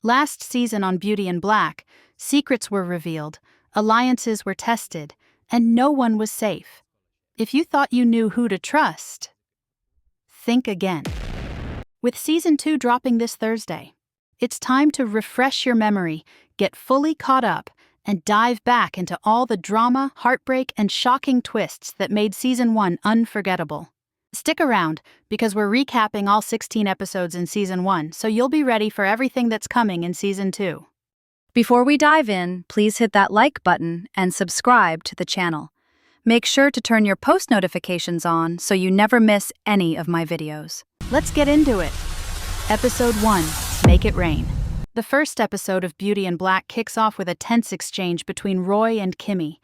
Last season on Beauty in Black, secrets were revealed, alliances were tested, and no one was safe. If you thought you knew who to trust, think again. With Season 2 dropping this Thursday, it's time to refresh your memory, get fully caught up, and dive back into all the drama, heartbreak, and shocking twists that made Season 1 unforgettable. Stick around, because we're recapping all 16 episodes in Season 1, so you'll be ready for everything that's coming in Season 2. Before we dive in, please hit that like button and subscribe to the channel. Make sure to turn your post notifications on so you never miss any of my videos. Let's get into it. Episode 1, Make It Rain. The first episode of Beauty in Black kicks off with a tense exchange between Roy and Kimmy.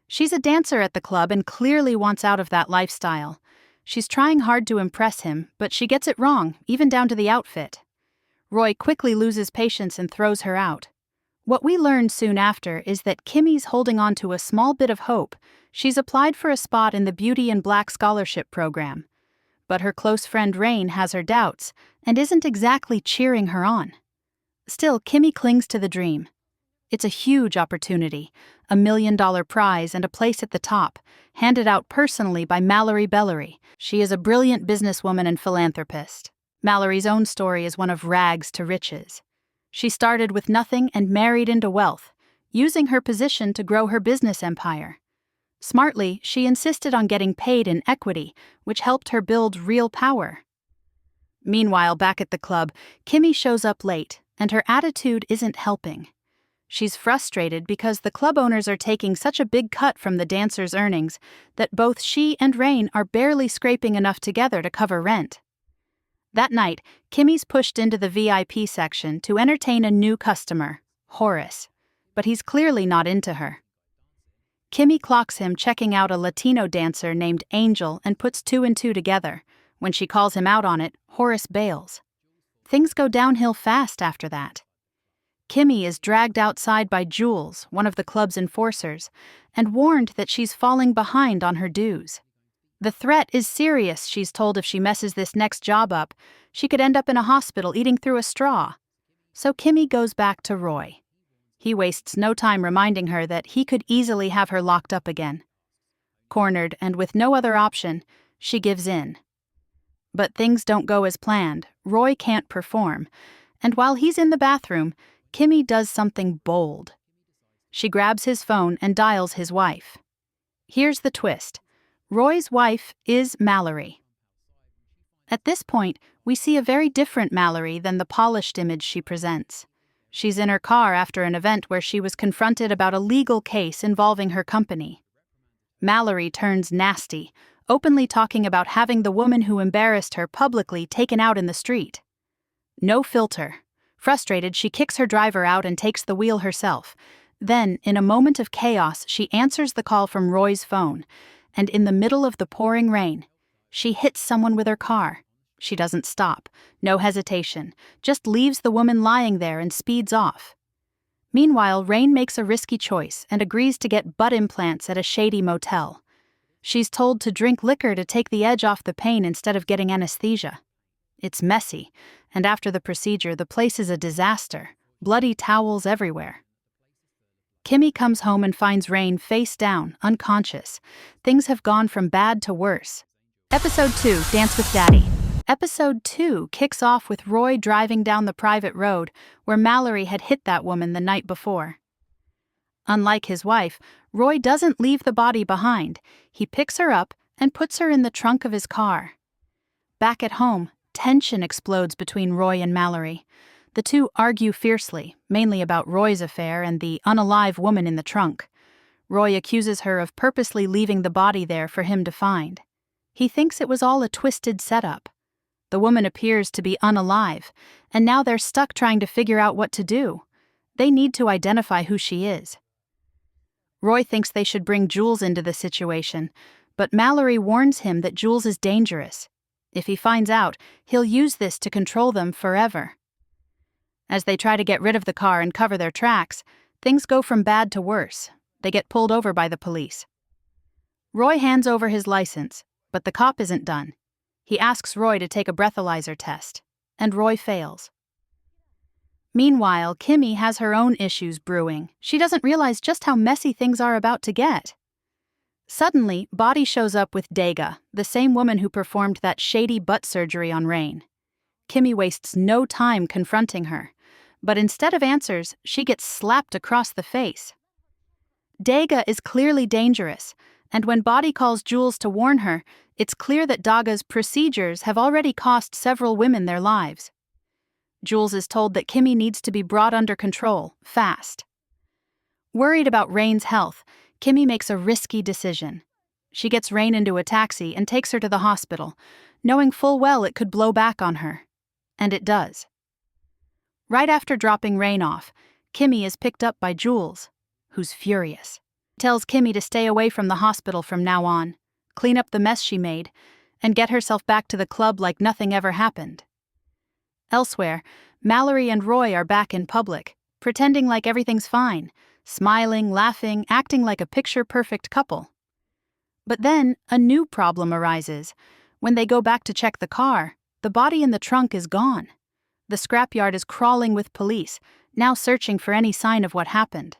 She's a dancer at the club and clearly wants out of that lifestyle. She's trying hard to impress him, but she gets it wrong, even down to the outfit. Roy quickly loses patience and throws her out. What we learn soon after is that Kimmy's holding on to a small bit of hope. She's applied for a spot in the Beauty in Black scholarship program. But her close friend Rain has her doubts and isn't exactly cheering her on. Still, Kimmy clings to the dream. It's a huge opportunity, $1 million prize and a place at the top, handed out personally by Mallory Bellery. She is a brilliant businesswoman and philanthropist. Mallory's own story is one of rags to riches. She started with nothing and married into wealth, using her position to grow her business empire. Smartly, she insisted on getting paid in equity, which helped her build real power. Meanwhile, back at the club, Kimmy shows up late, and her attitude isn't helping. She's frustrated because the club owners are taking such a big cut from the dancers' earnings that both she and Rain are barely scraping enough together to cover rent. That night, Kimmy's pushed into the VIP section to entertain a new customer, Horace, but he's clearly not into her. Kimmy clocks him checking out a Latino dancer named Angel and puts 2 and 2 together. When she calls him out on it, Horace bails. Things go downhill fast after that. Kimmy is dragged outside by Jules, one of the club's enforcers, and warned that she's falling behind on her dues. The threat is serious, she's told. If she messes this next job up, she could end up in a hospital eating through a straw. So Kimmy goes back to Roy. He wastes no time reminding her that he could easily have her locked up again. Cornered and with no other option, she gives in. But things don't go as planned. Roy can't perform, and while he's in the bathroom, Kimmy does something bold. She grabs his phone and dials his wife. Here's the twist. Roy's wife is Mallory. At this point, we see a very different Mallory than the polished image she presents. She's in her car after an event where she was confronted about a legal case involving her company. Mallory turns nasty, openly talking about having the woman who embarrassed her publicly taken out in the street. No filter. Frustrated, she kicks her driver out and takes the wheel herself. Then, in a moment of chaos, she answers the call from Roy's phone, and in the middle of the pouring rain, she hits someone with her car. She doesn't stop, no hesitation, just leaves the woman lying there and speeds off. Meanwhile, Rain makes a risky choice and agrees to get butt implants at a shady motel. She's told to drink liquor to take the edge off the pain instead of getting anesthesia. It's messy, and after the procedure, the place is a disaster, bloody towels everywhere. Kimmy comes home and finds Rain face down, unconscious. Things have gone from bad to worse. Episode 2, Dance with Daddy. Episode 2 kicks off with Roy driving down the private road where Mallory had hit that woman the night before. Unlike his wife, Roy doesn't leave the body behind. He picks her up and puts her in the trunk of his car. Back at home, tension explodes between Roy and Mallory. The two argue fiercely, mainly about Roy's affair and the unalive woman in the trunk. Roy accuses her of purposely leaving the body there for him to find. He thinks it was all a twisted setup. The woman appears to be unalive, and now they're stuck trying to figure out what to do. They need to identify who she is. Roy thinks they should bring Jules into the situation, but Mallory warns him that Jules is dangerous. If he finds out, he'll use this to control them forever. As they try to get rid of the car and cover their tracks, things go from bad to worse. They get pulled over by the police. Roy hands over his license, but the cop isn't done. He asks Roy to take a breathalyzer test, and Roy fails. Meanwhile, Kimmy has her own issues brewing. She doesn't realize just how messy things are about to get. Suddenly, Body shows up with Dega, the same woman who performed that shady butt surgery on Rain. Kimmy wastes no time confronting her, but instead of answers, she gets slapped across the face. Dega is clearly dangerous, and when Body calls Jules to warn her, it's clear that Daga's procedures have already cost several women their lives. Jules is told that Kimmy needs to be brought under control, fast. Worried about Rain's health, Kimmy makes a risky decision. She gets Rain into a taxi and takes her to the hospital, knowing full well it could blow back on her. And it does. Right after dropping Rain off, Kimmy is picked up by Jules, who's furious. He tells Kimmy to stay away from the hospital from now on, clean up the mess she made, and get herself back to the club like nothing ever happened. Elsewhere, Mallory and Roy are back in public, pretending like everything's fine, smiling, laughing, acting like a picture-perfect couple. But then, a new problem arises. When they go back to check the car, the body in the trunk is gone. The scrapyard is crawling with police, now searching for any sign of what happened.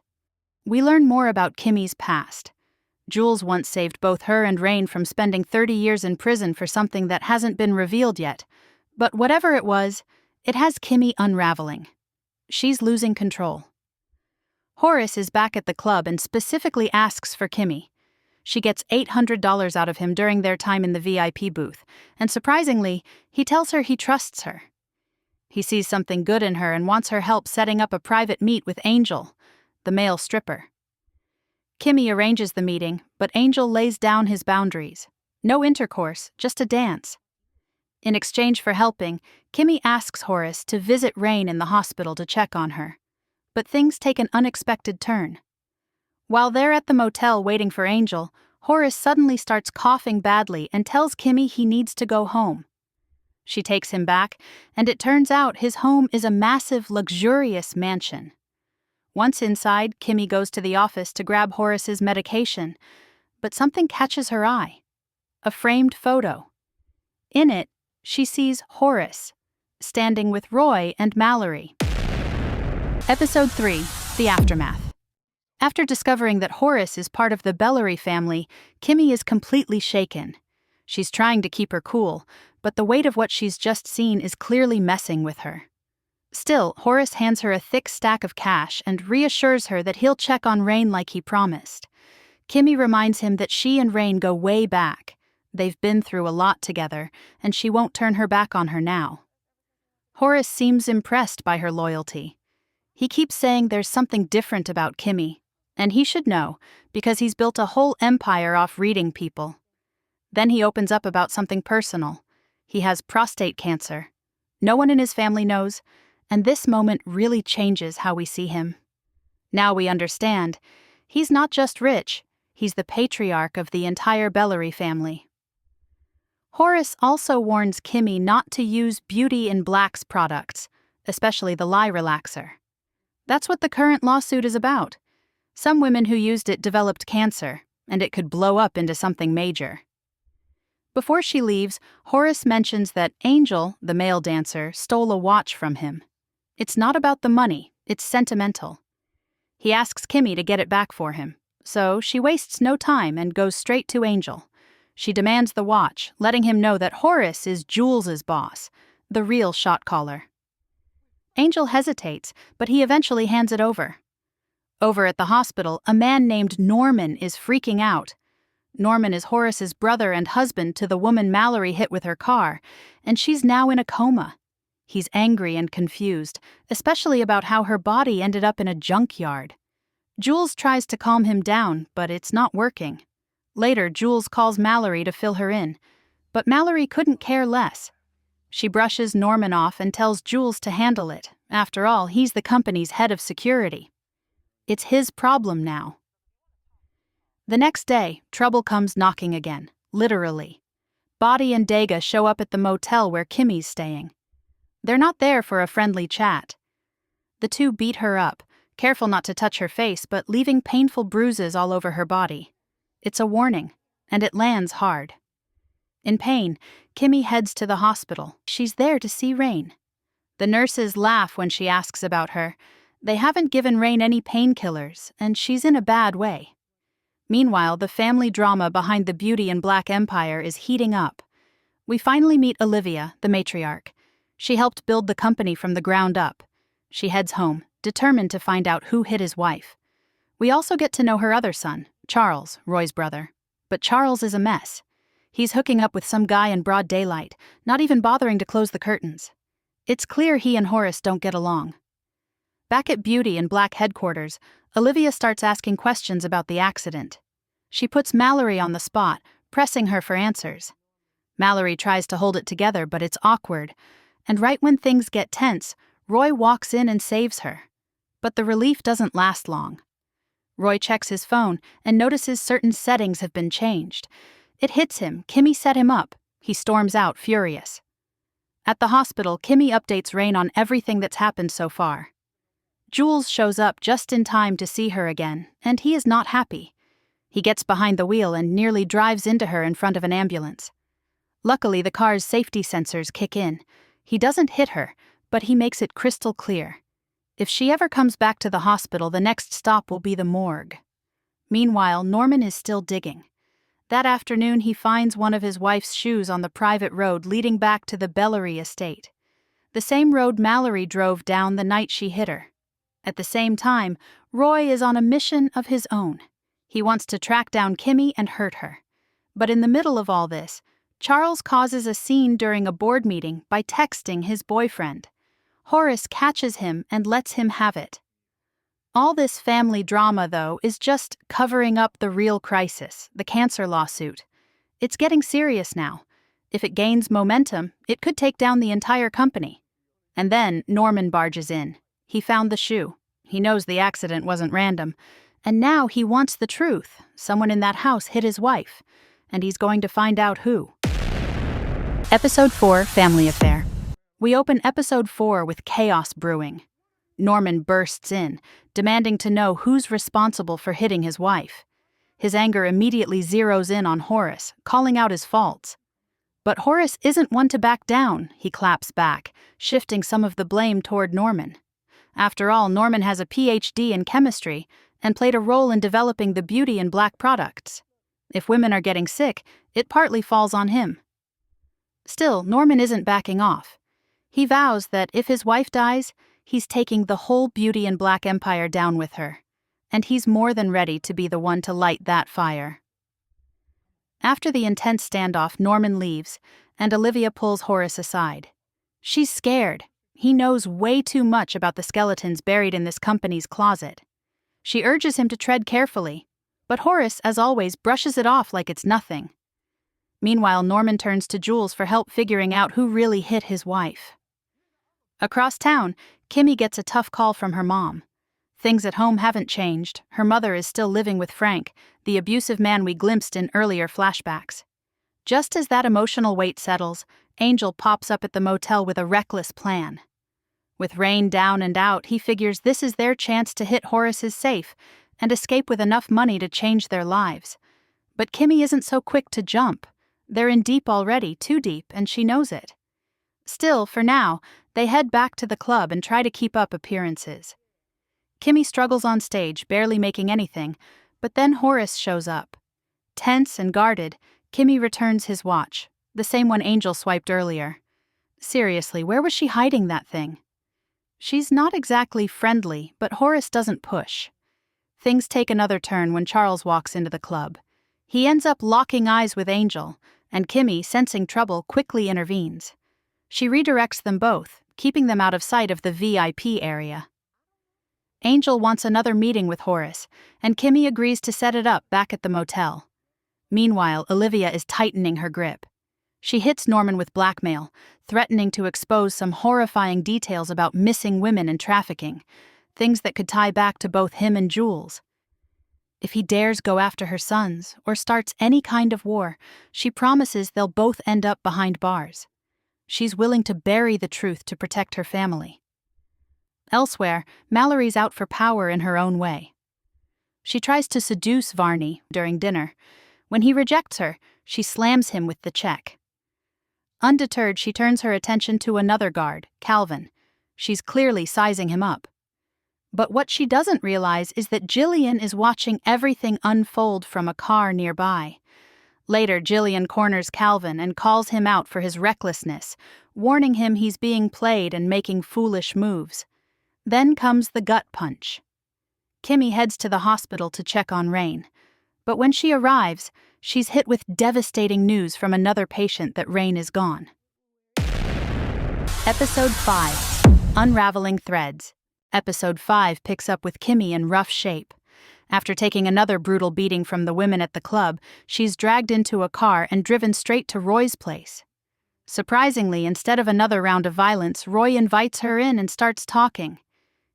We learn more about Kimmy's past. Jules once saved both her and Rain from spending 30 years in prison for something that hasn't been revealed yet. But whatever it was, it has Kimmy unraveling. She's losing control. Horace is back at the club and specifically asks for Kimmy. She gets $800 out of him during their time in the VIP booth, and surprisingly, he tells her he trusts her. He sees something good in her and wants her help setting up a private meet with Angel, the male stripper. Kimmy arranges the meeting, but Angel lays down his boundaries. No intercourse, just a dance. In exchange for helping, Kimmy asks Horace to visit Rain in the hospital to check on her. But things take an unexpected turn. While they're at the motel waiting for Angel, Horace suddenly starts coughing badly and tells Kimmy he needs to go home. She takes him back, and it turns out his home is a massive, luxurious mansion. Once inside, Kimmy goes to the office to grab Horace's medication, but something catches her eye. A framed photo. In it, she sees Horace, standing with Roy and Mallory. Episode 3, The Aftermath. After discovering that Horace is part of the Bellary family, Kimmy is completely shaken. She's trying to keep her cool, but the weight of what she's just seen is clearly messing with her. Still, Horace hands her a thick stack of cash and reassures her that he'll check on Rain like he promised. Kimmy reminds him that she and Rain go way back. They've been through a lot together, and she won't turn her back on her now. Horace seems impressed by her loyalty. He keeps saying there's something different about Kimmy, and he should know, because he's built a whole empire off reading people. Then he opens up about something personal. He has prostate cancer. No one in his family knows, and this moment really changes how we see him. Now we understand, he's not just rich, he's the patriarch of the entire Bellary family. Horace also warns Kimmy not to use Beauty in Black's products, especially the lye relaxer. That's what the current lawsuit is about. Some women who used it developed cancer, and it could blow up into something major. Before she leaves, Horace mentions that Angel, the male dancer, stole a watch from him. It's not about the money, it's sentimental. He asks Kimmy to get it back for him, so she wastes no time and goes straight to Angel. She demands the watch, letting him know that Horace is Jules's boss, the real shot caller. Angel hesitates, but he eventually hands it over. Over at the hospital, a man named Norman is freaking out. Norman is Horace's brother and husband to the woman Mallory hit with her car, and she's now in a coma. He's angry and confused, especially about how her body ended up in a junkyard. Jules tries to calm him down, but it's not working. Later, Jules calls Mallory to fill her in, but Mallory couldn't care less. She brushes Norman off and tells Jules to handle it. After all, he's the company's head of security. It's his problem now. The next day, trouble comes knocking again, literally. Body and Dega show up at the motel where Kimmy's staying. They're not there for a friendly chat. The two beat her up, careful not to touch her face but leaving painful bruises all over her body. It's a warning, and it lands hard. In pain, Kimmy heads to the hospital. She's there to see Rain. The nurses laugh when she asks about her. They haven't given Rain any painkillers, and she's in a bad way. Meanwhile, the family drama behind the Beauty and Black empire is heating up. We finally meet Olivia, the matriarch. She helped build the company from the ground up. She heads home, determined to find out who hit his wife. We also get to know her other son, Charles, Roy's brother. But Charles is a mess. He's hooking up with some guy in broad daylight, not even bothering to close the curtains. It's clear he and Horace don't get along. Back at Beauty and Black headquarters, Olivia starts asking questions about the accident. She puts Mallory on the spot, pressing her for answers. Mallory tries to hold it together, but it's awkward. And right when things get tense, Roy walks in and saves her. But the relief doesn't last long. Roy checks his phone and notices certain settings have been changed. It hits him. Kimmy set him up. He storms out, furious. At the hospital, Kimmy updates Rain on everything that's happened so far. Jules shows up just in time to see her again, and he is not happy. He gets behind the wheel and nearly drives into her in front of an ambulance. Luckily, the car's safety sensors kick in. He doesn't hit her, but he makes it crystal clear. If she ever comes back to the hospital, the next stop will be the morgue. Meanwhile, Norman is still digging. That afternoon, he finds one of his wife's shoes on the private road leading back to the Bellery estate. The same road Mallory drove down the night she hit her. At the same time, Roy is on a mission of his own. He wants to track down Kimmy and hurt her. But in the middle of all this, Charles causes a scene during a board meeting by texting his boyfriend. Horace catches him and lets him have it. All this family drama, though, is just covering up the real crisis, the cancer lawsuit. It's getting serious now. If it gains momentum, it could take down the entire company. And then Norman barges in. He found the shoe. He knows the accident wasn't random. And now he wants the truth. Someone in that house hit his wife. And he's going to find out who. Episode 4, Family Affair. We open Episode 4 with chaos brewing. Norman bursts in, demanding to know who's responsible for hitting his wife. His anger immediately zeroes in on Horace, calling out his faults. But Horace isn't one to back down, he claps back, shifting some of the blame toward Norman. After all, Norman has a PhD in chemistry and played a role in developing the Beauty and Black products. If women are getting sick, it partly falls on him. Still, Norman isn't backing off. He vows that if his wife dies, he's taking the whole Beauty and Black empire down with her. And he's more than ready to be the one to light that fire. After the intense standoff, Norman leaves, and Olivia pulls Horace aside. She's scared. He knows way too much about the skeletons buried in this company's closet. She urges him to tread carefully, but Horace, as always, brushes it off like it's nothing. Meanwhile, Norman turns to Jules for help figuring out who really hit his wife. Across town, Kimmy gets a tough call from her mom. Things at home haven't changed. Her mother is still living with Frank, the abusive man we glimpsed in earlier flashbacks. Just as that emotional weight settles, Angel pops up at the motel with a reckless plan. With Rain down and out, he figures this is their chance to hit Horace's safe and escape with enough money to change their lives. But Kimmy isn't so quick to jump. They're in deep already, too deep, and she knows it. Still, for now, they head back to the club and try to keep up appearances. Kimmy struggles on stage, barely making anything, but then Horace shows up. Tense and guarded, Kimmy returns his watch, the same one Angel swiped earlier. Seriously, where was she hiding that thing? She's not exactly friendly, but Horace doesn't push. Things take another turn when Charles walks into the club. He ends up locking eyes with Angel, and Kimmy, sensing trouble, quickly intervenes. She redirects them both, keeping them out of sight of the VIP area. Angel wants another meeting with Horace, and Kimmy agrees to set it up back at the motel. Meanwhile, Olivia is tightening her grip. She hits Norman with blackmail, threatening to expose some horrifying details about missing women and trafficking, things that could tie back to both him and Jules. If he dares go after her sons or starts any kind of war, she promises they'll both end up behind bars. She's willing to bury the truth to protect her family. Elsewhere, Mallory's out for power in her own way. She tries to seduce Varney during dinner. When he rejects her, she slams him with the check. Undeterred, she turns her attention to another guard, Calvin. She's clearly sizing him up. But what she doesn't realize is that Jillian is watching everything unfold from a car nearby. Later, Jillian corners Calvin and calls him out for his recklessness, warning him he's being played and making foolish moves. Then comes the gut punch. Kimmy heads to the hospital to check on Rain. But when she arrives, she's hit with devastating news from another patient that Rain is gone. Episode 5. Unraveling Threads. Episode 5 picks up with Kimmy in rough shape. After taking another brutal beating from the women at the club, she's dragged into a car and driven straight to Roy's place. Surprisingly, instead of another round of violence, Roy invites her in and starts talking.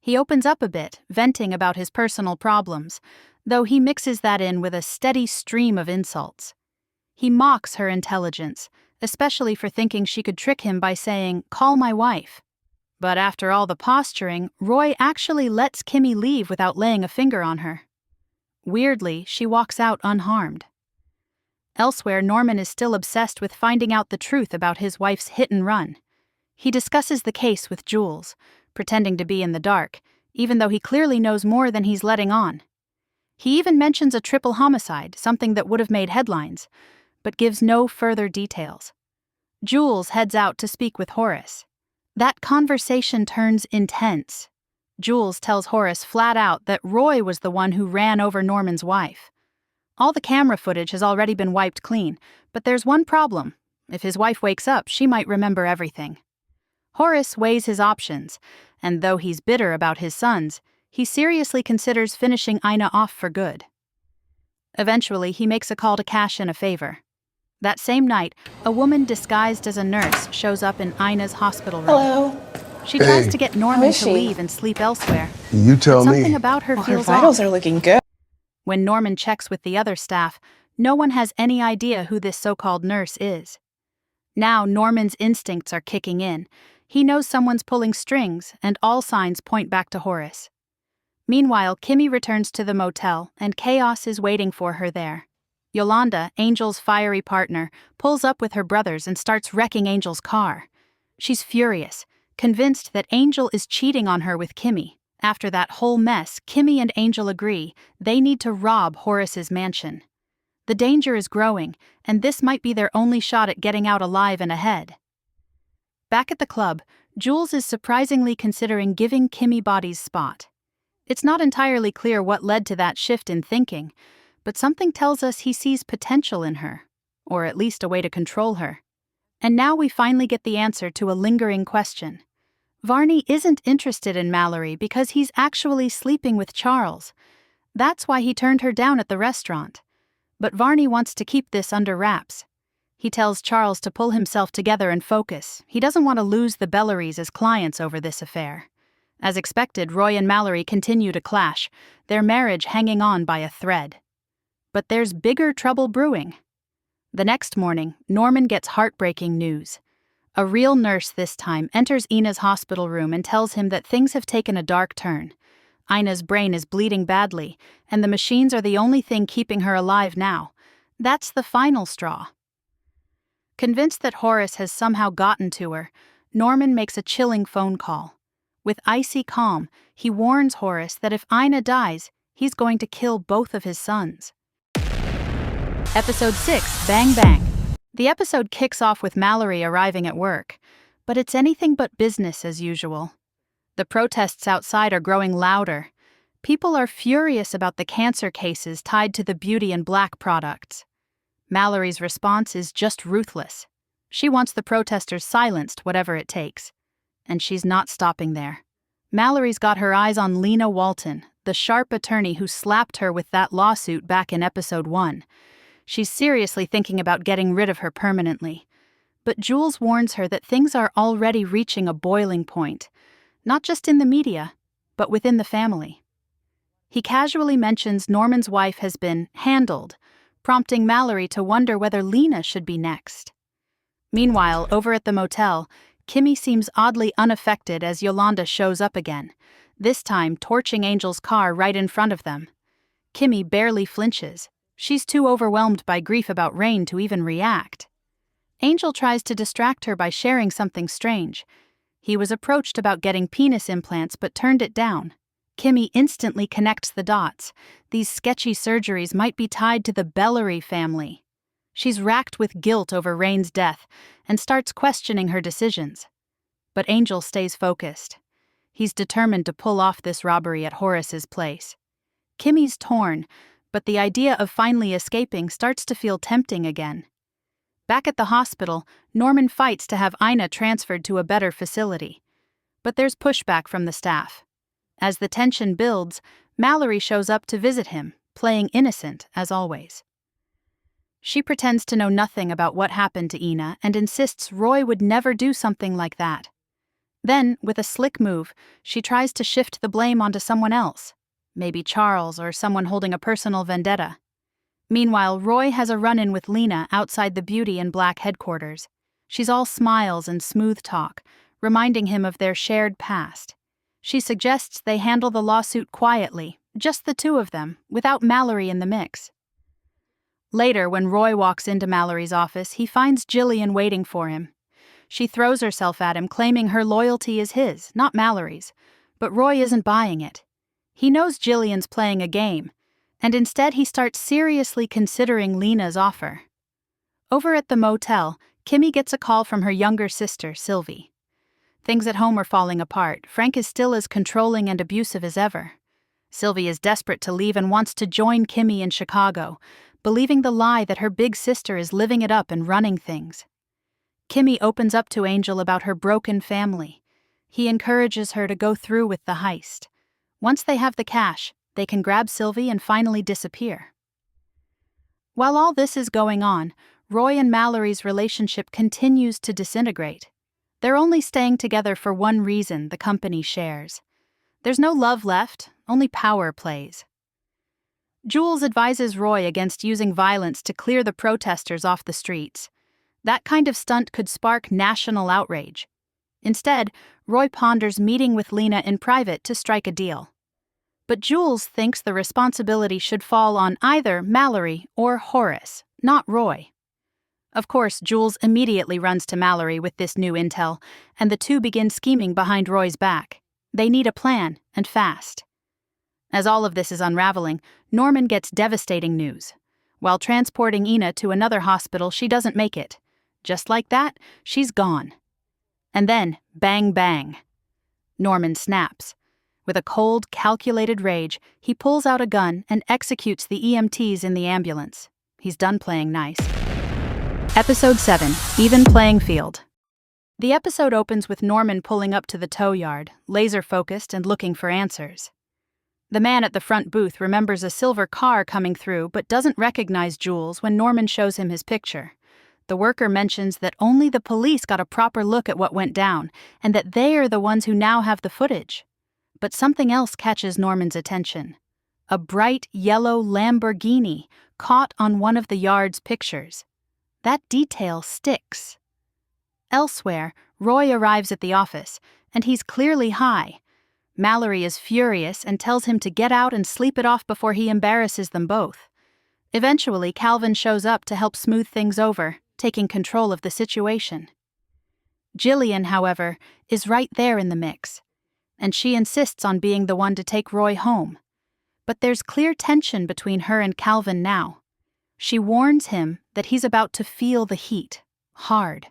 He opens up a bit, venting about his personal problems, though he mixes that in with a steady stream of insults. He mocks her intelligence, especially for thinking she could trick him by saying, "Call my wife." But after all the posturing, Roy actually lets Kimmy leave without laying a finger on her. Weirdly, she walks out unharmed. Elsewhere, Norman is still obsessed with finding out the truth about his wife's hit and run. He discusses the case with Jules, pretending to be in the dark, even though he clearly knows more than he's letting on. He even mentions a triple homicide, something that would have made headlines, but gives no further details. Jules heads out to speak with Horace. That conversation turns intense. Jules tells Horace flat out that Roy was the one who ran over Norman's wife. All the camera footage has already been wiped clean, but there's one problem. If his wife wakes up, she might remember everything. Horace weighs his options, and though he's bitter about his sons, he seriously considers finishing Ina off for good. Eventually, he makes a call to cash in a favor. That same night, a woman disguised as a nurse shows up in Ina's hospital room. Hello. She tries to get Norman is to she? leave and sleep elsewhere. You tell But something me. about her Well, her feels vitals off. are looking good. When Norman checks with the other staff, no one has any idea who this so-called nurse is. Now Norman's instincts are kicking in. He knows someone's pulling strings, and all signs point back to Horace. Meanwhile, Kimmy returns to the motel, and chaos is waiting for her there. Yolanda, Angel's fiery partner, pulls up with her brothers and starts wrecking Angel's car. She's furious, convinced that Angel is cheating on her with Kimmy. After that whole mess, Kimmy and Angel agree they need to rob Horace's mansion. The danger is growing, and this might be their only shot at getting out alive and ahead. Back at the club, Jules is surprisingly considering giving Kimmy Body's spot. It's not entirely clear what led to that shift in thinking, but something tells us he sees potential in her, or at least a way to control her. And now we finally get the answer to a lingering question. Varney isn't interested in Mallory because he's actually sleeping with Charles. That's why he turned her down at the restaurant. But Varney wants to keep this under wraps. He tells Charles to pull himself together and focus. He doesn't want to lose the Bellarys as clients over this affair. As expected, Roy and Mallory continue to clash, their marriage hanging on by a thread. But there's bigger trouble brewing. The next morning, Norman gets heartbreaking news. A real nurse this time enters Ina's hospital room and tells him that things have taken a dark turn. Ina's brain is bleeding badly, and the machines are the only thing keeping her alive now. That's the final straw. Convinced that Horace has somehow gotten to her, Norman makes a chilling phone call. With icy calm, he warns Horace that if Ina dies, he's going to kill both of his sons. Episode 6, Bang Bang. The episode kicks off with Mallory arriving at work, but it's anything but business as usual. The protests outside are growing louder. People are furious about the cancer cases tied to the Beauty and Black products. Mallory's response is just ruthless. She wants the protesters silenced, whatever it takes. And she's not stopping there. Mallory's got her eyes on Lena Walton, the sharp attorney who slapped her with that lawsuit back in episode 1. She's seriously thinking about getting rid of her permanently. But Jules warns her that things are already reaching a boiling point, not just in the media, but within the family. He casually mentions Norman's wife has been handled, prompting Mallory to wonder whether Lena should be next. Meanwhile, over at the motel, Kimmy seems oddly unaffected as Yolanda shows up again, this time torching Angel's car right in front of them. Kimmy barely flinches. She's too overwhelmed by grief about Rain to even react. Angel tries to distract her by sharing something strange. He was approached about getting penis implants but turned it down. Kimmy instantly connects the dots. These sketchy surgeries might be tied to the Bellery family. She's racked with guilt over Rain's death and starts questioning her decisions. But Angel stays focused. He's determined to pull off this robbery at Horace's place. Kimmy's torn, but the idea of finally escaping starts to feel tempting again. Back at the hospital, Norman fights to have Ina transferred to a better facility. But there's pushback from the staff. As the tension builds, Mallory shows up to visit him, playing innocent as always. She pretends to know nothing about what happened to Ina and insists Roy would never do something like that. Then, with a slick move, she tries to shift the blame onto someone else, maybe Charles or someone holding a personal vendetta. Meanwhile, Roy has a run-in with Lena outside the Beauty and Black headquarters. She's all smiles and smooth talk, reminding him of their shared past. She suggests they handle the lawsuit quietly, just the two of them, without Mallory in the mix. Later, when Roy walks into Mallory's office, he finds Jillian waiting for him. She throws herself at him, claiming her loyalty is his, not Mallory's. But Roy isn't buying it. He knows Jillian's playing a game, and instead he starts seriously considering Lena's offer. Over at the motel, Kimmy gets a call from her younger sister, Sylvie. Things at home are falling apart. Frank is still as controlling and abusive as ever. Sylvie is desperate to leave and wants to join Kimmy in Chicago, believing the lie that her big sister is living it up and running things. Kimmy opens up to Angel about her broken family. He encourages her to go through with the heist. Once they have the cash, they can grab Sylvie and finally disappear. While all this is going on, Roy and Mallory's relationship continues to disintegrate. They're only staying together for one reason: the company shares. There's no love left, only power plays. Jules advises Roy against using violence to clear the protesters off the streets. That kind of stunt could spark national outrage. Instead, Roy ponders meeting with Lena in private to strike a deal. But Jules thinks the responsibility should fall on either Mallory or Horace, not Roy. Of course, Jules immediately runs to Mallory with this new intel, and the two begin scheming behind Roy's back. They need a plan, and fast. As all of this is unraveling, Norman gets devastating news. While transporting Ina to another hospital, she doesn't make it. Just like that, she's gone. And then, bang bang. Norman snaps. With a cold, calculated rage, he pulls out a gun and executes the EMTs in the ambulance. He's done playing nice. Episode 7, Even Playing Field. The episode opens with Norman pulling up to the tow yard, laser-focused and looking for answers. The man at the front booth remembers a silver car coming through but doesn't recognize Jules when Norman shows him his picture. The worker mentions that only the police got a proper look at what went down, and that they are the ones who now have the footage. But something else catches Norman's attention. A bright yellow Lamborghini caught on one of the yard's pictures. That detail sticks. Elsewhere, Roy arrives at the office, and he's clearly high. Mallory is furious and tells him to get out and sleep it off before he embarrasses them both. Eventually, Calvin shows up to help smooth things over, taking control of the situation. Jillian, however, is right there in the mix, and she insists on being the one to take Roy home. But there's clear tension between her and Calvin now. She warns him that he's about to feel the heat, hard.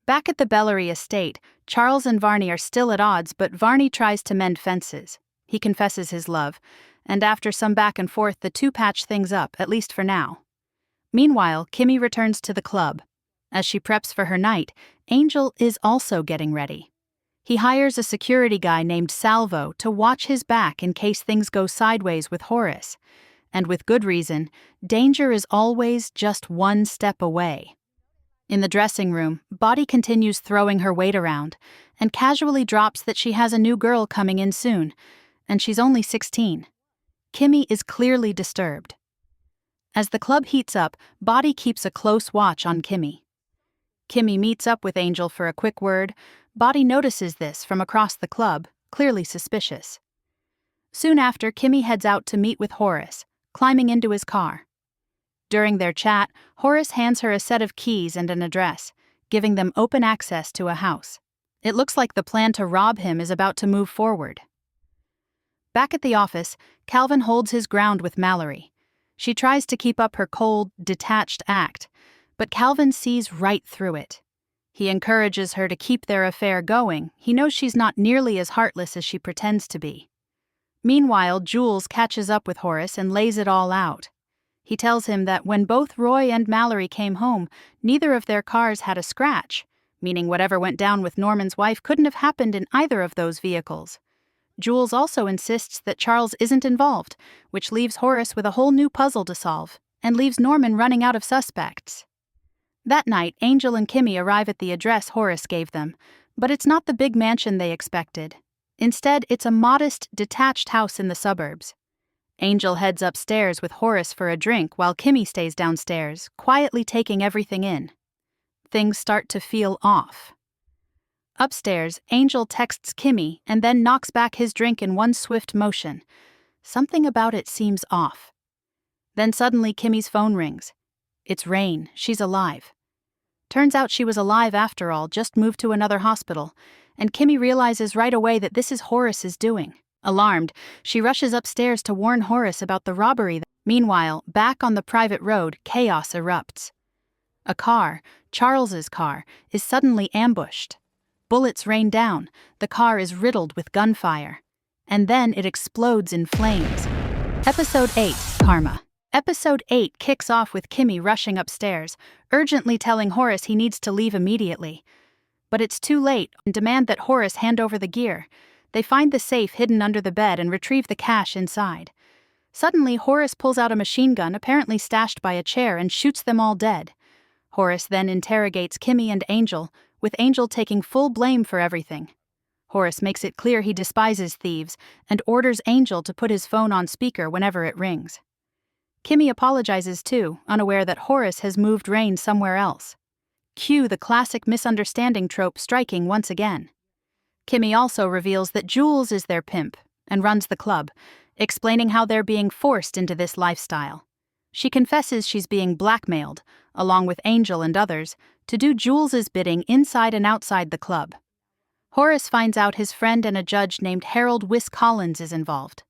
Back at the Bellery estate, Charles and Varney are still at odds, but Varney tries to mend fences. He confesses his love, and after some back and forth, the two patch things up, at least for now. Meanwhile, Kimmy returns to the club. As she preps for her night, Angel is also getting ready. He hires a security guy named Salvo to watch his back in case things go sideways with Horace. And with good reason, danger is always just one step away. In the dressing room, Body continues throwing her weight around and casually drops that she has a new girl coming in soon, and she's only 16. Kimmy is clearly disturbed. As the club heats up, Body keeps a close watch on Kimmy. Kimmy meets up with Angel for a quick word. Body notices this from across the club, clearly suspicious. Soon after, Kimmy heads out to meet with Horace, climbing into his car. During their chat, Horace hands her a set of keys and an address, giving them open access to a house. It looks like the plan to rob him is about to move forward. Back at the office, Calvin holds his ground with Mallory. She tries to keep up her cold, detached act, but Calvin sees right through it. He encourages her to keep their affair going. He knows she's not nearly as heartless as she pretends to be. Meanwhile, Jules catches up with Horace and lays it all out. He tells him that when both Roy and Mallory came home, neither of their cars had a scratch, meaning whatever went down with Norman's wife couldn't have happened in either of those vehicles. Jules also insists that Charles isn't involved, which leaves Horace with a whole new puzzle to solve, and leaves Norman running out of suspects. That night, Angel and Kimmy arrive at the address Horace gave them, but it's not the big mansion they expected. Instead, it's a modest, detached house in the suburbs. Angel heads upstairs with Horace for a drink while Kimmy stays downstairs, quietly taking everything in. Things start to feel off. Upstairs, Angel texts Kimmy and then knocks back his drink in one swift motion. Something about it seems off. Then suddenly Kimmy's phone rings. It's Rain. She's alive. Turns out she was alive after all, just moved to another hospital, and Kimmy realizes right away that this is Horace's doing. Alarmed, she rushes upstairs to warn Horace about the robbery. Meanwhile, back on the private road, chaos erupts. A car, Charles's car, is suddenly ambushed. Bullets rain down, the car is riddled with gunfire. And then it explodes in flames. Episode 8, Karma. Episode 8 kicks off with Kimmy rushing upstairs, urgently telling Horace he needs to leave immediately. But it's too late and demand that Horace hand over the gear. They find the safe hidden under the bed and retrieve the cash inside. Suddenly, Horace pulls out a machine gun apparently stashed by a chair and shoots them all dead. Horace then interrogates Kimmy and Angel, with Angel taking full blame for everything. Horace makes it clear he despises thieves and orders Angel to put his phone on speaker whenever it rings. Kimmy apologizes too, unaware that Horace has moved Rain somewhere else. Cue the classic misunderstanding trope striking once again. Kimmy also reveals that Jules is their pimp and runs the club, explaining how they're being forced into this lifestyle. She confesses she's being blackmailed, along with Angel and others, to do Jules's bidding inside and outside the club. Horace finds out his friend and a judge named Harold Wiss Collins is involved.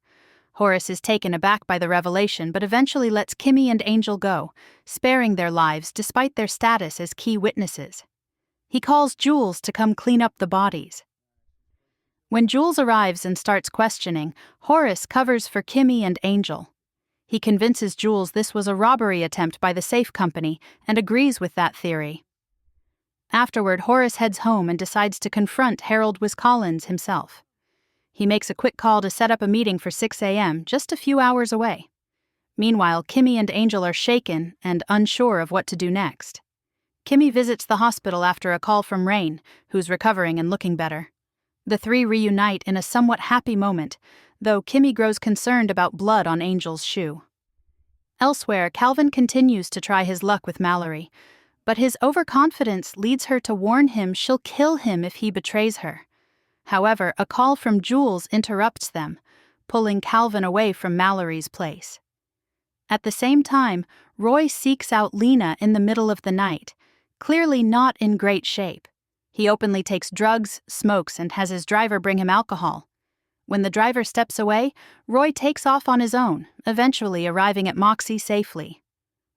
Horace is taken aback by the revelation but eventually lets Kimmy and Angel go, sparing their lives despite their status as key witnesses. He calls Jules to come clean up the bodies. When Jules arrives and starts questioning, Horace covers for Kimmy and Angel. He convinces Jules this was a robbery attempt by the safe company and agrees with that theory. Afterward, Horace heads home and decides to confront Harold Wiss Collins himself. He makes a quick call to set up a meeting for 6 a.m., just a few hours away. Meanwhile, Kimmy and Angel are shaken and unsure of what to do next. Kimmy visits the hospital after a call from Rain, who's recovering and looking better. The three reunite in a somewhat happy moment, though Kimmy grows concerned about blood on Angel's shoe. Elsewhere, Calvin continues to try his luck with Mallory, but his overconfidence leads her to warn him she'll kill him if he betrays her. However, a call from Jules interrupts them, pulling Calvin away from Mallory's place. At the same time, Roy seeks out Lena in the middle of the night, clearly not in great shape. He openly takes drugs, smokes, and has his driver bring him alcohol. When the driver steps away, Roy takes off on his own, eventually arriving at Moxie safely.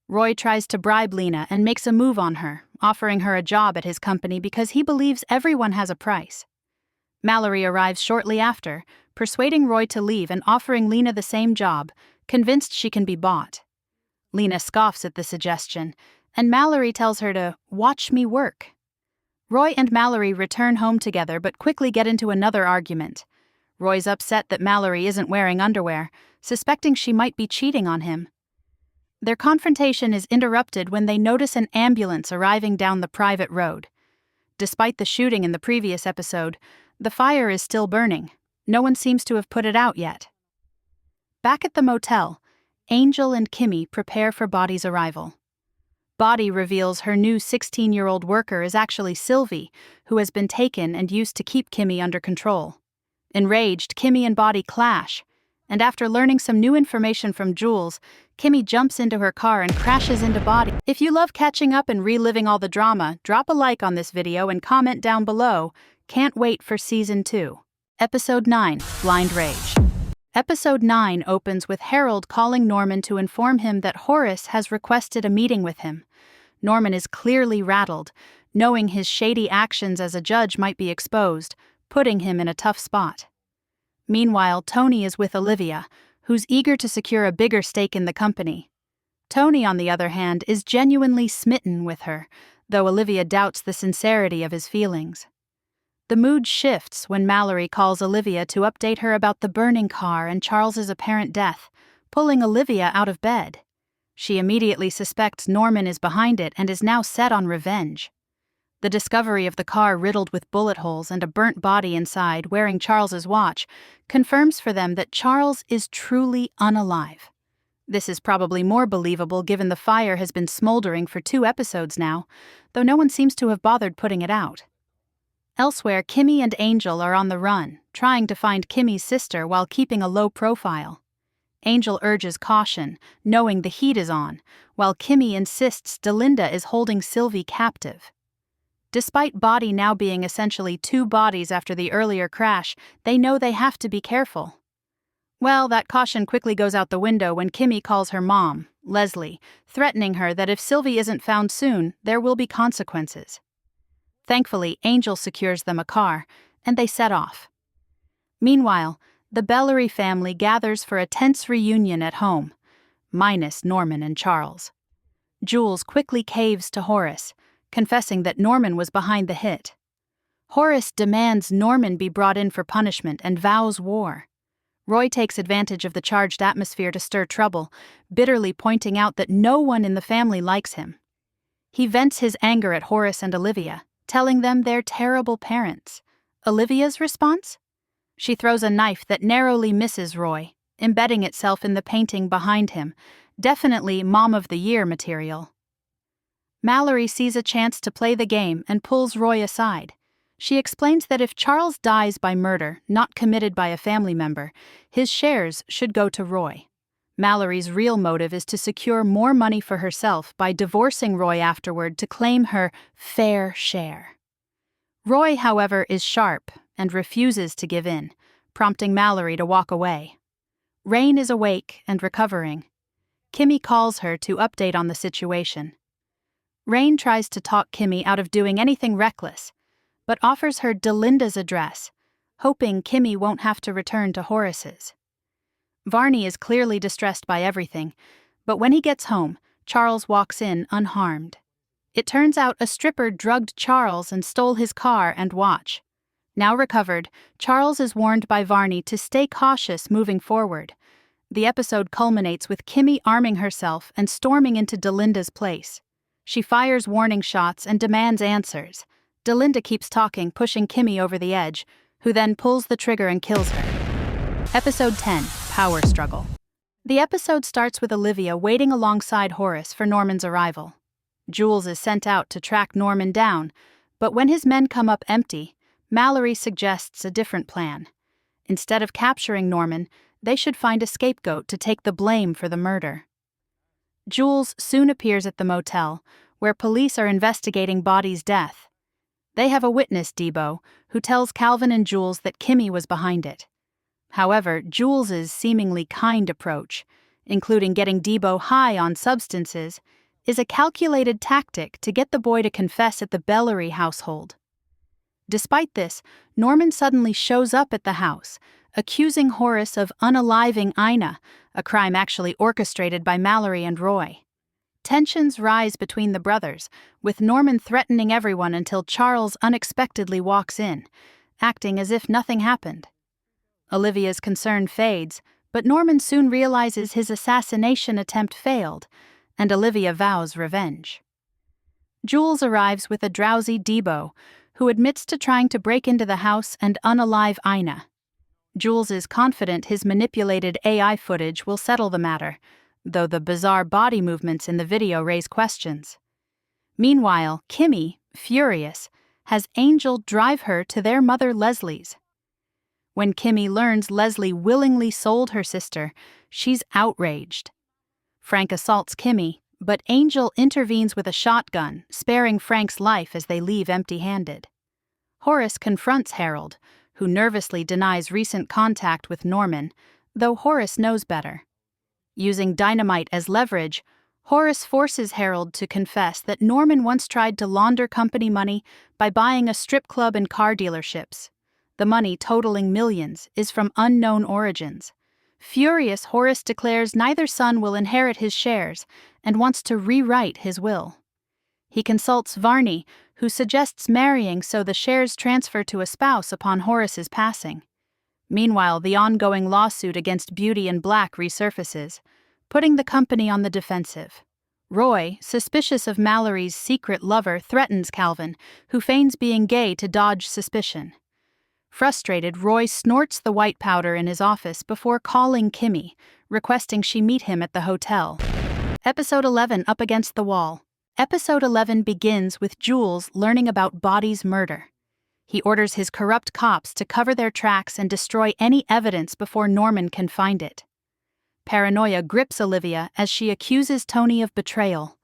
Roy tries to bribe Lena and makes a move on her, offering her a job at his company because he believes everyone has a price. Mallory arrives shortly after, persuading Roy to leave and offering Lena the same job, convinced she can be bought. Lena scoffs at the suggestion, and Mallory tells her to watch me work. Roy and Mallory return home together but quickly get into another argument. Roy's upset that Mallory isn't wearing underwear, suspecting she might be cheating on him. Their confrontation is interrupted when they notice an ambulance arriving down the private road. Despite the shooting in the previous episode, the fire is still burning. No one seems to have put it out yet. Back at the motel, Angel and Kimmy prepare for Boddie's arrival. Boddie reveals her new 16-year-old worker is actually Sylvie, who has been taken and used to keep Kimmy under control. Enraged, Kimmy and Boddie clash, and after learning some new information from Jules, Kimmy jumps into her car and crashes into Boddie. If you love catching up and reliving all the drama, drop a like on this video and comment down below. Can't wait for Season 2. Episode 9, Blind Rage. Episode 9 opens with Harold calling Norman to inform him that Horace has requested a meeting with him. Norman is clearly rattled, knowing his shady actions as a judge might be exposed, putting him in a tough spot. Meanwhile, Tony is with Olivia, who's eager to secure a bigger stake in the company. Tony, on the other hand, is genuinely smitten with her, though Olivia doubts the sincerity of his feelings. The mood shifts when Mallory calls Olivia to update her about the burning car and Charles's apparent death, pulling Olivia out of bed. She immediately suspects Norman is behind it and is now set on revenge. The discovery of the car riddled with bullet holes and a burnt body inside wearing Charles's watch confirms for them that Charles is truly unalive. This is probably more believable given the fire has been smoldering for 2 episodes now, though no one seems to have bothered putting it out. Elsewhere, Kimmy and Angel are on the run, trying to find Kimmy's sister while keeping a low profile. Angel urges caution, knowing the heat is on, while Kimmy insists Delinda is holding Sylvie captive. Despite Body now being essentially 2 bodies after the earlier crash, they know they have to be careful. Well, that caution quickly goes out the window when Kimmy calls her mom, Leslie, threatening her that if Sylvie isn't found soon, there will be consequences. Thankfully, Angel secures them a car, and they set off. Meanwhile, the Bellary family gathers for a tense reunion at home, minus Norman and Charles. Jules quickly caves to Horace, confessing that Norman was behind the hit. Horace demands Norman be brought in for punishment and vows war. Roy takes advantage of the charged atmosphere to stir trouble, bitterly pointing out that no one in the family likes him. He vents his anger at Horace and Olivia, telling them they're terrible parents. Olivia's response? She throws a knife that narrowly misses Roy, embedding itself in the painting behind him, definitely Mom of the Year material. Mallory sees a chance to play the game and pulls Roy aside. She explains that if Charles dies by murder, not committed by a family member, his shares should go to Roy. Mallory's real motive is to secure more money for herself by divorcing Roy afterward to claim her fair share. Roy, however, is sharp and refuses to give in, prompting Mallory to walk away. Rain is awake and recovering. Kimmy calls her to update on the situation. Rain tries to talk Kimmy out of doing anything reckless, but offers her Delinda's address, hoping Kimmy won't have to return to Horace's. Varney is clearly distressed by everything, but when he gets home, Charles walks in unharmed. It turns out a stripper drugged Charles and stole his car and watch. Now recovered, Charles is warned by Varney to stay cautious moving forward. The episode culminates with Kimmy arming herself and storming into Delinda's place. She fires warning shots and demands answers. Delinda keeps talking, pushing Kimmy over the edge, who then pulls the trigger and kills her. Episode 10, Power Struggle. The episode starts with Olivia waiting alongside Horace for Norman's arrival. Jules is sent out to track Norman down, but when his men come up empty, Mallory suggests a different plan. Instead of capturing Norman, they should find a scapegoat to take the blame for the murder. Jules soon appears at the motel, where police are investigating Body's death. They have a witness, Debo, who tells Calvin and Jules that Kimmy was behind it. However, Jules's seemingly kind approach, including getting Debo high on substances, is a calculated tactic to get the boy to confess at the Bellary household. Despite this, Norman suddenly shows up at the house, accusing Horace of unaliving Ina, a crime actually orchestrated by Mallory and Roy. Tensions rise between the brothers, with Norman threatening everyone until Charles unexpectedly walks in, acting as if nothing happened. Olivia's concern fades, but Norman soon realizes his assassination attempt failed, and Olivia vows revenge. Jules arrives with a drowsy Debo, who admits to trying to break into the house and unalive Ina. Jules is confident his manipulated AI footage will settle the matter, though the bizarre body movements in the video raise questions. Meanwhile, Kimmy, furious, has Angel drive her to their mother Leslie's. When Kimmy learns Leslie willingly sold her sister, she's outraged. Frank assaults Kimmy, but Angel intervenes with a shotgun, sparing Frank's life as they leave empty-handed. Horace confronts Harold, who nervously denies recent contact with Norman, though Horace knows better. Using dynamite as leverage, Horace forces Harold to confess that Norman once tried to launder company money by buying a strip club and car dealerships. The money, totaling millions, is from unknown origins. Furious, Horace declares neither son will inherit his shares and wants to rewrite his will. He consults Varney, who suggests marrying so the shares transfer to a spouse upon Horace's passing. Meanwhile, the ongoing lawsuit against Beauty and Black resurfaces, putting the company on the defensive. Roy, suspicious of Mallory's secret lover, threatens Calvin, who feigns being gay to dodge suspicion. Frustrated, Roy snorts the white powder in his office before calling Kimmy, requesting she meet him at the hotel. Episode 11, Up Against the Wall. Episode 11 begins with Jules learning about Body's murder. He orders his corrupt cops to cover their tracks and destroy any evidence before Norman can find it. Paranoia grips Olivia as she accuses Tony of betrayal.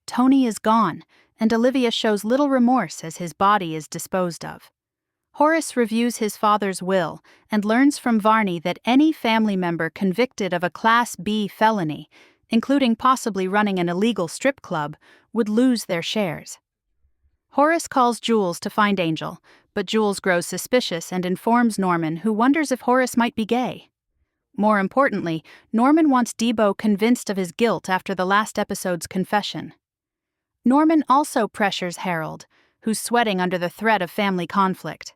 Tony is gone, and Olivia shows little remorse as his body is disposed of. Horace reviews his father's will and learns from Varney that any family member convicted of a Class B felony, including possibly running an illegal strip club, would lose their shares. Horace calls Jules to find Angel, but Jules grows suspicious and informs Norman, who wonders if Horace might be gay. More importantly, Norman wants Debo convinced of his guilt after the last episode's confession. Norman also pressures Harold, who's sweating under the threat of family conflict.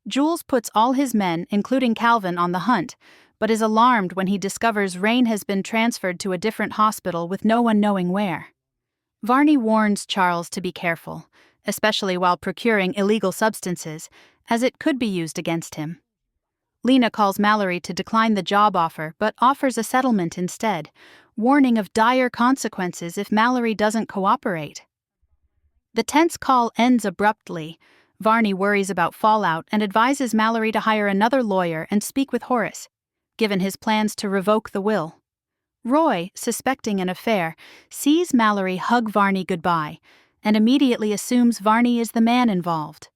Jules puts all his men, including Calvin, on the hunt, but is alarmed when he discovers Rain has been transferred to a different hospital with no one knowing where. Varney warns Charles to be careful, especially while procuring illegal substances, as it could be used against him. Lena calls Mallory to decline the job offer but offers a settlement instead, warning of dire consequences if Mallory doesn't cooperate. The tense call ends abruptly. Varney worries about fallout and advises Mallory to hire another lawyer and speak with Horace, given his plans to revoke the will. Roy, suspecting an affair, sees Mallory hug Varney goodbye and immediately assumes Varney is the man involved.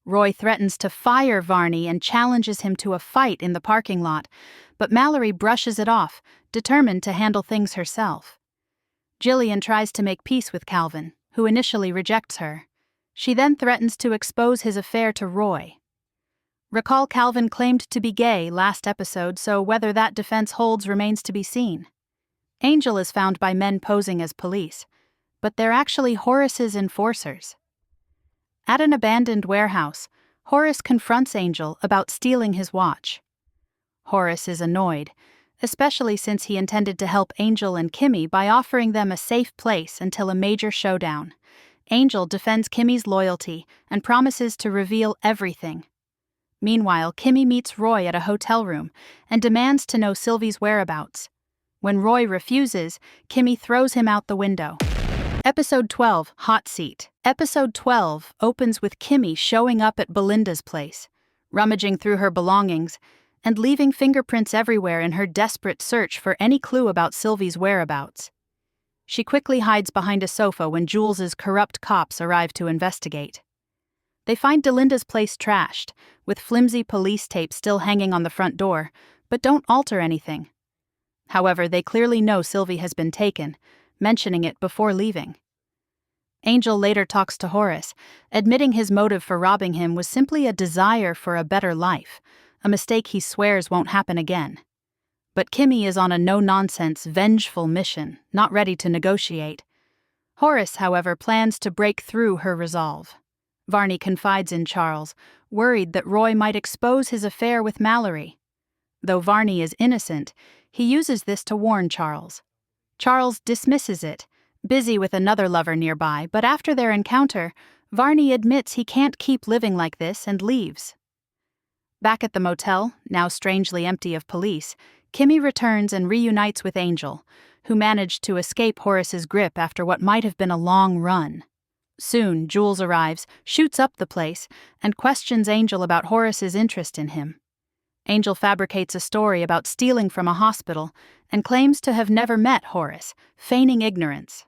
Roy threatens to fire Varney and challenges him to a fight in the parking lot, but Mallory brushes it off, determined to handle things herself. Jillian tries to make peace with Calvin, who initially rejects her. She then threatens to expose his affair to Roy. Recall Calvin claimed to be gay last episode, so whether that defense holds remains to be seen. Angel is found by men posing as police, but they're actually Horace's enforcers. At an abandoned warehouse, Horace confronts Angel about stealing his watch. Horace is annoyed, especially since he intended to help Angel and Kimmy by offering them a safe place until a major showdown. Angel defends Kimmy's loyalty and promises to reveal everything. Meanwhile, Kimmy meets Roy at a hotel room and demands to know Sylvie's whereabouts. When Roy refuses, Kimmy throws him out the window. Episode 12, Hot Seat. Episode 12 opens with Kimmy showing up at Belinda's place, rummaging through her belongings, and leaving fingerprints everywhere in her desperate search for any clue about Sylvie's whereabouts. She quickly hides behind a sofa when Jules's corrupt cops arrive to investigate. They find Delinda's place trashed, with flimsy police tape still hanging on the front door, but don't alter anything. However, they clearly know Sylvie has been taken, mentioning it before leaving. Angel later talks to Horace, admitting his motive for robbing him was simply a desire for a better life, a mistake he swears won't happen again. But Kimmy is on a no-nonsense, vengeful mission, not ready to negotiate. Horace, however, plans to break through her resolve. Varney confides in Charles, worried that Roy might expose his affair with Mallory. Though Varney is innocent, he uses this to warn Charles. Charles dismisses it, busy with another lover nearby, but after their encounter, Varney admits he can't keep living like this and leaves. Back at the motel, now strangely empty of police, Kimmy returns and reunites with Angel, who managed to escape Horace's grip after what might have been a long run. Soon, Jules arrives, shoots up the place, and questions Angel about Horace's interest in him. Angel fabricates a story about stealing from a hospital and claims to have never met Horace, feigning ignorance.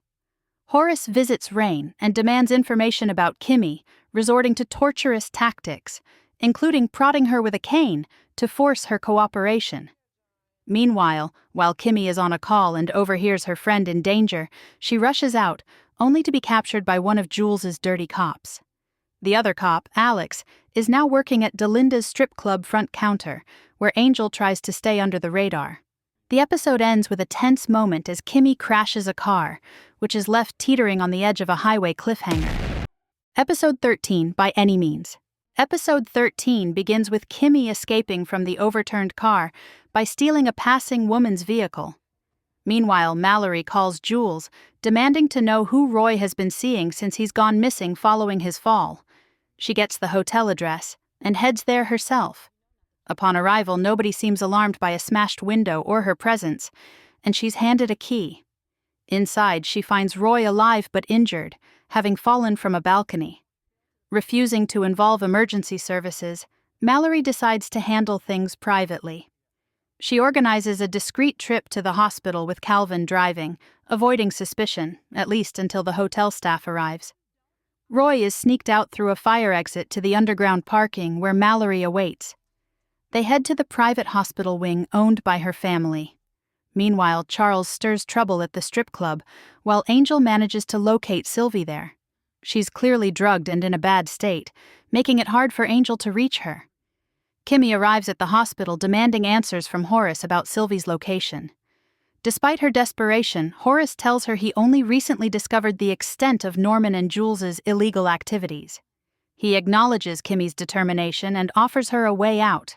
Horace visits Rain and demands information about Kimmy, resorting to torturous tactics, including prodding her with a cane to force her cooperation. Meanwhile, while Kimmy is on a call and overhears her friend in danger, she rushes out, only to be captured by one of Jules's dirty cops. The other cop, Alex, is now working at Delinda's strip club front counter, where Angel tries to stay under the radar. The episode ends with a tense moment as Kimmy crashes a car, which is left teetering on the edge of a highway cliffhanger. Episode 13, By Any Means. Episode 13 begins with Kimmy escaping from the overturned car by stealing a passing woman's vehicle. Meanwhile, Mallory calls Jules, demanding to know who Roy has been seeing since he's gone missing following his fall. She gets the hotel address and heads there herself. Upon arrival, nobody seems alarmed by a smashed window or her presence, and she's handed a key. Inside, she finds Roy alive but injured, having fallen from a balcony. Refusing to involve emergency services, Mallory decides to handle things privately. She organizes a discreet trip to the hospital with Calvin driving, avoiding suspicion, at least until the hotel staff arrives. Roy is sneaked out through a fire exit to the underground parking where Mallory awaits. They head to the private hospital wing owned by her family. Meanwhile, Charles stirs trouble at the strip club, while Angel manages to locate Sylvie there. She's clearly drugged and in a bad state, making it hard for Angel to reach her. Kimmy arrives at the hospital demanding answers from Horace about Sylvie's location. Despite her desperation, Horace tells her he only recently discovered the extent of Norman and Jules's illegal activities. He acknowledges Kimmy's determination and offers her a way out,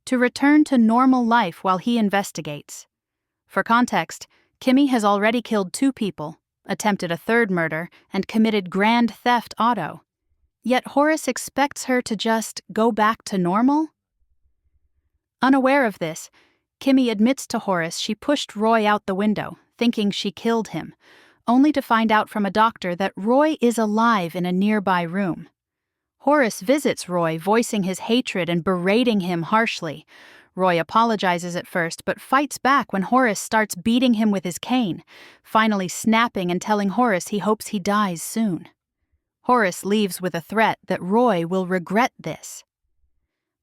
to return to normal life while he investigates. For context, Kimmy has already killed 2 people, attempted a 3rd murder, and committed grand theft auto. Yet Horace expects her to just go back to normal? Unaware of this, Kimmy admits to Horace she pushed Roy out the window, thinking she killed him, only to find out from a doctor that Roy is alive in a nearby room. Horace visits Roy, voicing his hatred and berating him harshly. Roy apologizes at first, but fights back when Horace starts beating him with his cane, finally snapping and telling Horace he hopes he dies soon. Horace leaves with a threat that Roy will regret this.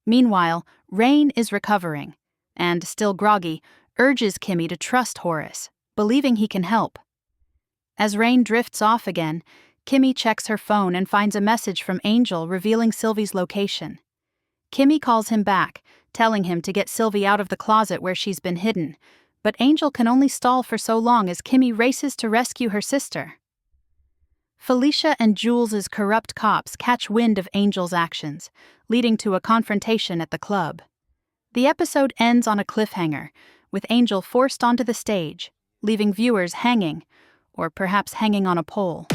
Meanwhile, Rain is recovering, and, still groggy, urges Kimmy to trust Horace, believing he can help. As Rain drifts off again, Kimmy checks her phone and finds a message from Angel revealing Sylvie's location. Kimmy calls him back, telling him to get Sylvie out of the closet where she's been hidden, but Angel can only stall for so long as Kimmy races to rescue her sister. Felicia and Jules's corrupt cops catch wind of Angel's actions, leading to a confrontation at the club. The episode ends on a cliffhanger, with Angel forced onto the stage, leaving viewers hanging, or perhaps hanging on a pole.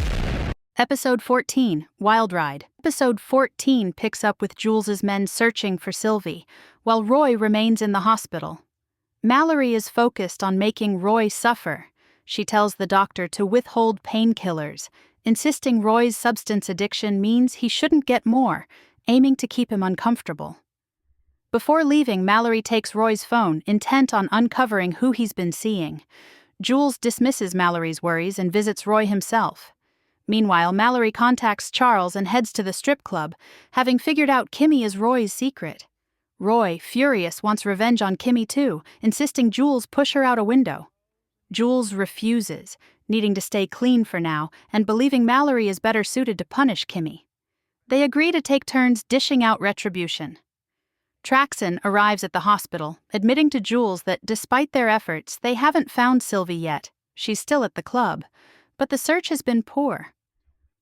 Episode 14, Wild Ride. Episode 14 picks up with Jules's men searching for Sylvie, while Roy remains in the hospital. Mallory is focused on making Roy suffer. She tells the doctor to withhold painkillers, insisting Roy's substance addiction means he shouldn't get more, aiming to keep him uncomfortable. Before leaving, Mallory takes Roy's phone, intent on uncovering who he's been seeing. Jules dismisses Mallory's worries and visits Roy himself. Meanwhile, Mallory contacts Charles and heads to the strip club, having figured out Kimmy is Roy's secret. Roy, furious, wants revenge on Kimmy too, insisting Jules push her out a window. Jules refuses, needing to stay clean for now and believing Mallory is better suited to punish Kimmy. They agree to take turns dishing out retribution. Traxon arrives at the hospital, admitting to Jules that despite their efforts, they haven't found Sylvie yet. She's still at the club, but the search has been poor.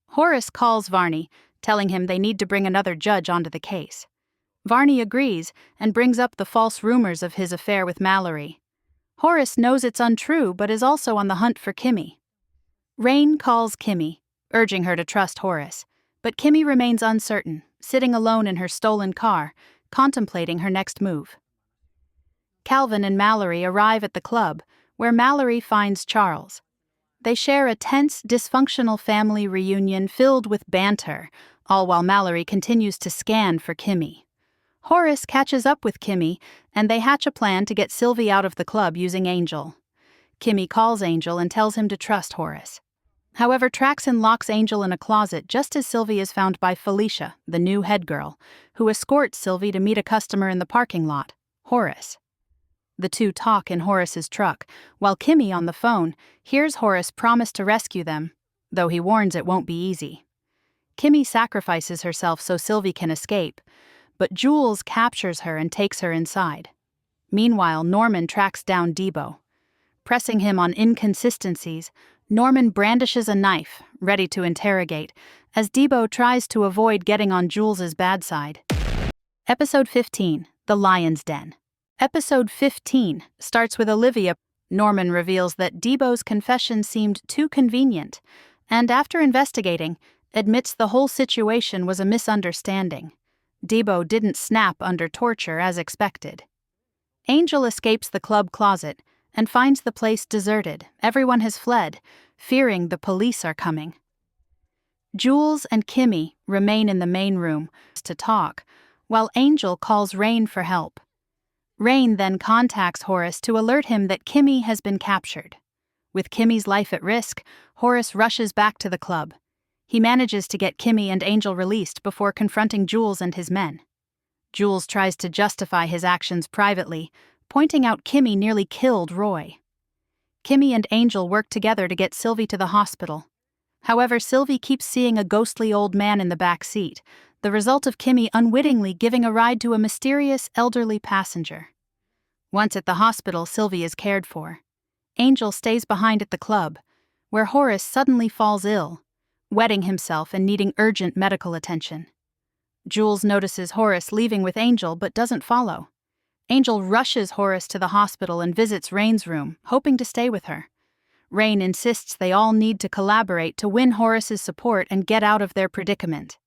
Horace calls Varney, telling him they need to bring another judge onto the case. Varney agrees and brings up the false rumors of his affair with Mallory. Horace knows it's untrue but is also on the hunt for Kimmy. Rain calls Kimmy, urging her to trust Horace, but Kimmy remains uncertain, sitting alone in her stolen car, contemplating her next move. Calvin and Mallory arrive at the club, where Mallory finds Charles. They share a tense, dysfunctional family reunion filled with banter, all while Mallory continues to scan for Kimmy. Horace catches up with Kimmy, and they hatch a plan to get Sylvie out of the club using Angel. Kimmy calls Angel and tells him to trust Horace. However, Traxon locks Angel in a closet just as Sylvie is found by Felicia, the new head girl, who escorts Sylvie to meet a customer in the parking lot, Horace. The two talk in Horace's truck, while Kimmy, on the phone, hears Horace promise to rescue them, though he warns it won't be easy. Kimmy sacrifices herself so Sylvie can escape, but Jules captures her and takes her inside. Meanwhile, Norman tracks down Debo. Pressing him on inconsistencies, Norman brandishes a knife, ready to interrogate, as Debo tries to avoid getting on Jules's bad side. Episode 15, The Lion's Den. Episode 15 starts with Olivia. Norman reveals that Debo's confession seemed too convenient, and after investigating, admits the whole situation was a misunderstanding. Debo didn't snap under torture as expected. Angel escapes the club closet and finds the place deserted. Everyone has fled, fearing the police are coming. Jules and Kimmy remain in the main room to talk, while Angel calls Rain for help. Rain then contacts Horace to alert him that Kimmy has been captured. With Kimmy's life at risk, Horace rushes back to the club. He manages to get Kimmy and Angel released before confronting Jules and his men. Jules tries to justify his actions privately, pointing out Kimmy nearly killed Roy. Kimmy and Angel work together to get Sylvie to the hospital. However, Sylvie keeps seeing a ghostly old man in the back seat, the result of Kimmy unwittingly giving a ride to a mysterious elderly passenger. Once at the hospital, Sylvie is cared for. Angel stays behind at the club, where Horace suddenly falls ill, wetting himself and needing urgent medical attention. Jules notices Horace leaving with Angel but doesn't follow. Angel rushes Horace to the hospital and visits Rain's room, hoping to stay with her. Rain insists they all need to collaborate to win Horace's support and get out of their predicament.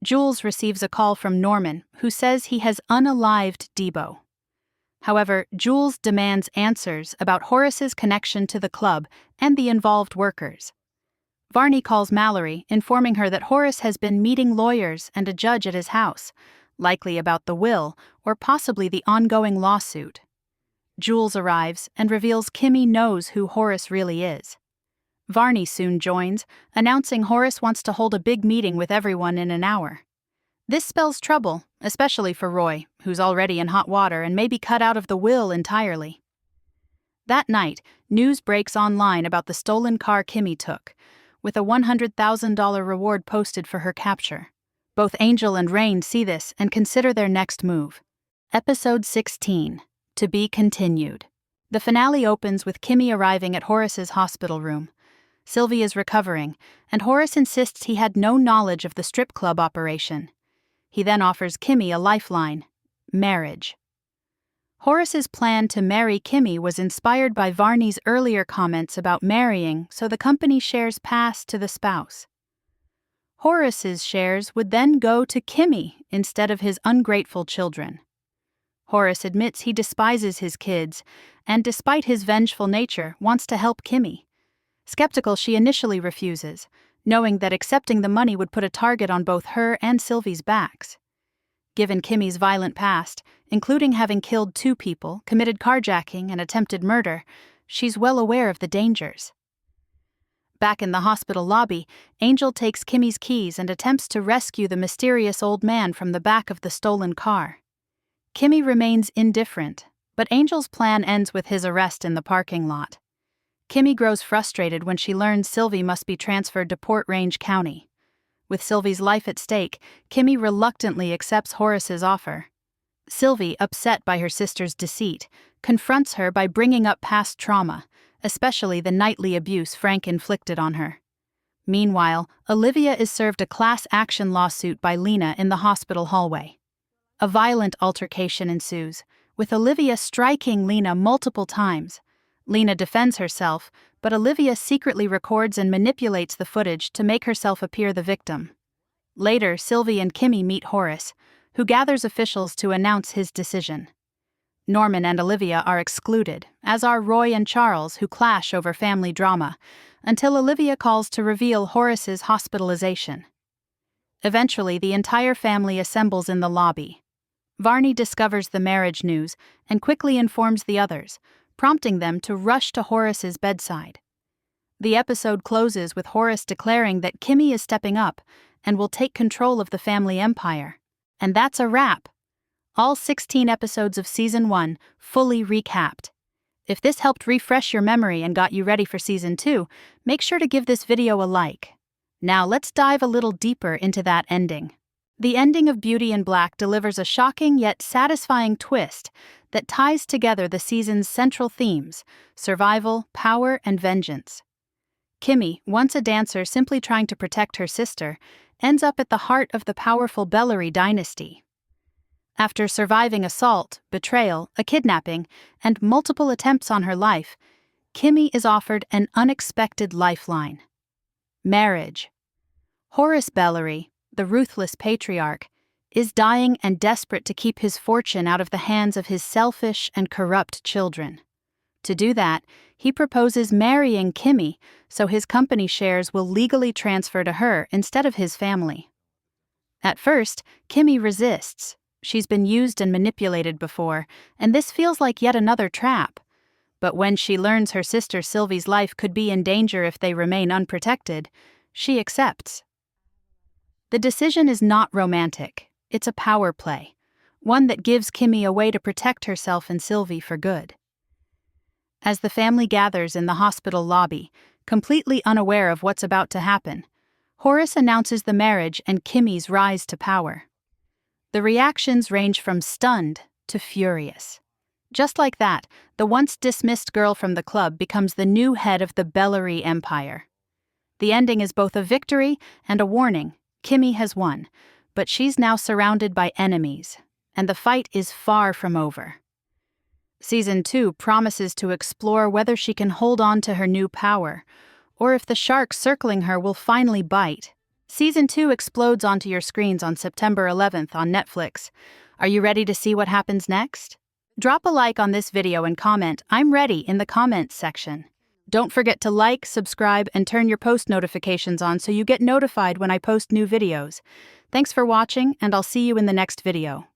Jules receives a call from Norman, who says he has unalived Debo. However, Jules demands answers about Horace's connection to the club and the involved workers. Varney calls Mallory, informing her that Horace has been meeting lawyers and a judge at his house, likely about the will or possibly the ongoing lawsuit. Jules arrives and reveals Kimmy knows who Horace really is. Varney soon joins, announcing Horace wants to hold a big meeting with everyone in an hour. This spells trouble, especially for Roy, who's already in hot water and may be cut out of the will entirely. That night, news breaks online about the stolen car Kimmy took, with a $100,000 reward posted for her capture. Both Angel and Rain see this and consider their next move. Episode 16, To Be Continued. The finale opens with Kimmy arriving at Horace's hospital room. Sylvie is recovering, and Horace insists he had no knowledge of the strip club operation. He then offers Kimmy a lifeline: marriage. Horace's plan to marry Kimmy was inspired by Varney's earlier comments about marrying so the company shares pass to the spouse. Horace's shares would then go to Kimmy instead of his ungrateful children. Horace admits he despises his kids and, despite his vengeful nature, wants to help Kimmy. Skeptical, she initially refuses, knowing that accepting the money would put a target on both her and Sylvie's backs. Given Kimmy's violent past, including having killed 2 people, committed carjacking, and attempted murder, she's well aware of the dangers. Back in the hospital lobby, Angel takes Kimmy's keys and attempts to rescue the mysterious old man from the back of the stolen car. Kimmy remains indifferent, but Angel's plan ends with his arrest in the parking lot. Kimmy grows frustrated when she learns Sylvie must be transferred to Port Range County. With Sylvie's life at stake, Kimmy reluctantly accepts Horace's offer. Sylvie, upset by her sister's deceit, confronts her by bringing up past trauma, especially the nightly abuse Frank inflicted on her. Meanwhile, Olivia is served a class action lawsuit by Lena in the hospital hallway. A violent altercation ensues, with Olivia striking Lena multiple times. Lena defends herself, but Olivia secretly records and manipulates the footage to make herself appear the victim. Later, Sylvie and Kimmy meet Horace, who gathers officials to announce his decision. Norman and Olivia are excluded, as are Roy and Charles, who clash over family drama, until Olivia calls to reveal Horace's hospitalization. Eventually, the entire family assembles in the lobby. Varney discovers the marriage news and quickly informs the others, prompting them to rush to Horace's bedside. The episode closes with Horace declaring that Kimmy is stepping up and will take control of the family empire. And that's a wrap. All 16 episodes of Season 1 fully recapped. If this helped refresh your memory and got you ready for Season 2, make sure to give this video a like. Now let's dive a little deeper into that ending. The ending of Beauty in Black delivers a shocking yet satisfying twist that ties together the season's central themes: survival, power, and vengeance. Kimmy, once a dancer simply trying to protect her sister, ends up at the heart of the powerful Bellary dynasty. After surviving assault, betrayal, a kidnapping, and multiple attempts on her life, Kimmy is offered an unexpected lifeline: marriage. Horace Bellary, the ruthless patriarch, is dying and desperate to keep his fortune out of the hands of his selfish and corrupt children. To do that, he proposes marrying Kimmy so his company shares will legally transfer to her instead of his family. At first, Kimmy resists. She's been used and manipulated before, and this feels like yet another trap. But when she learns her sister Sylvie's life could be in danger if they remain unprotected, she accepts. The decision is not romantic. It's a power play, one that gives Kimmy a way to protect herself and Sylvie for good. As the family gathers in the hospital lobby, completely unaware of what's about to happen, Horace announces the marriage and Kimmy's rise to power. The reactions range from stunned to furious. Just like that, the once dismissed girl from the club becomes the new head of the Bellary Empire. The ending is both a victory and a warning. Kimmy has won, but she's now surrounded by enemies, and the fight is far from over. Season 2 promises to explore whether she can hold on to her new power, or if the shark circling her will finally bite. Season 2 explodes onto your screens on September 11th on Netflix. Are you ready to see what happens next? Drop a like on this video and comment "I'm ready" in the comments section. Don't forget to like, subscribe, and turn your post notifications on so you get notified when I post new videos. Thanks for watching, and I'll see you in the next video.